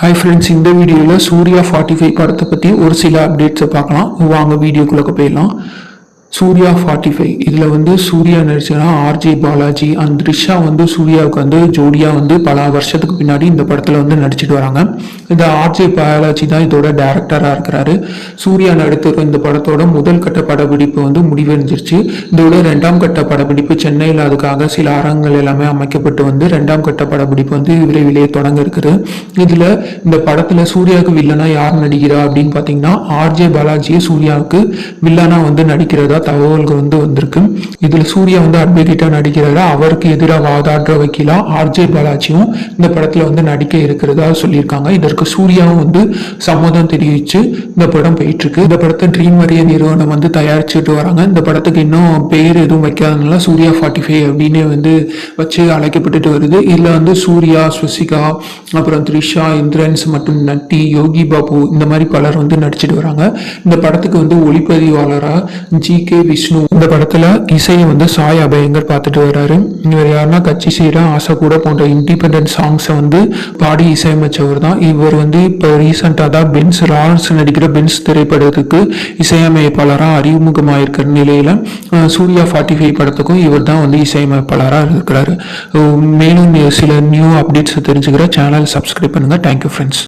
Hi friends, இந்த வீடியோவில் சூர்யா 45 படத்தை பற்றி ஒரு சில அப்டேட்ஸை பார்க்கலாம். வாங்க வீடியோக்குள்ளே போயிடலாம். சூர்யா 45 இதில் வந்து சூர்யா நடிச்சனா ஆர்ஜே பாலாஜி அண்ட் த்ரிஷா வந்து சூர்யாவுக்கு வந்து ஜோடியாக வந்து பல வருஷத்துக்கு பின்னாடி இந்த படத்தில் வந்து நடிச்சிட்டு வராங்க. இந்த ஆர்ஜே பாலாஜி தான் இதோட டைரக்டராக இருக்கிறாரு. சூர்யா நடித்த இந்த படத்தோட முதல் கட்ட படப்பிடிப்பு வந்து முடிவடைஞ்சிருச்சு. இதோட 2ஆம் கட்ட படப்பிடிப்பு சென்னையில் அதுக்காக சில அரங்குகள் எல்லாமே அமைக்கப்பட்டு வந்து 2ஆம் கட்ட படப்பிடிப்பு வந்து விரைவிலேயே தொடங்க இருக்குது. இதில் இந்த படத்தில் சூர்யாவுக்கு வில்லனா யார் நடிக்கிறா அப்படின்னு பார்த்தீங்கன்னா ஆர்ஜே பாலாஜியை சூர்யாவுக்கு வில்லனா வந்து நடிக்கிறதா தகவல்கள் வந்து வந்திருக்கு. இதுல சூர்யா வந்து அட்வொகேட்டா நடிக்கிறாரு. அவருக்கு எதிராக வாதாடுற வக்கீலா ஆர்ஜே பாலாஜியும் இந்த படத்துல வந்து நடிக்க இருக்கிறதா சொல்லியிருக்காங்க. இதற்கு சூர்யாவும் வந்து சம்மதம் தெரிவிச்சு இந்த படம் போயிட்டு இருக்கு. இந்த படத்தை ட்ரீம் வரிய நிறுவனம் வந்து தயாரிச்சுட்டு வராங்க. இந்த படத்துக்கு இன்னும் பெயர் எதுவும் வைக்காதனால சூர்யா 45 அப்படின்னு வந்து வச்சு அழைக்கப்பட்டு வருது. இதுல வந்து சூர்யா, ஸ்வசிகா, அப்புறம் த்ரிஷா, இந்திரன்ஸ் மற்றும் நட்டி, யோகி பாபு இந்த மாதிரி பலர் வந்து நடிச்சிட்டு வராங்க. இந்த படத்துக்கு வந்து ஒளிப்பதிவாளரா ஜி.கே. விஷ்ணு. இந்த படத்துல இசையை வந்து சாய் அபயங்கர் பார்த்துட்டு வர்றாரு. இவர் யாருன்னா கட்சி செய்யற ஆசை கூட போன்ற இண்டிபெண்டன்ட் சாங்ஸை வந்து பாடி இசையமைச்சவர் தான். இவர் வந்து இப்போ ரீசெண்டாக தான் பென்ஸ் லாரன்ஸ் நடிக்கிற பென்ஸ் திரைப்படத்துக்கு இசையமைப்பாளராக அறிமுகமாயிருக்கிற நிலையில சூர்யா 45 படத்துக்கும் இவர் தான் வந்து இசையமைப்பாளராக இருக்கிறாரு. மேலும் சில நியூ அப்டேட்ஸ் தெரிஞ்சுக்கிற சேனல் சப்ஸ்கிரைப் பண்ணுங்க. Thank you friends.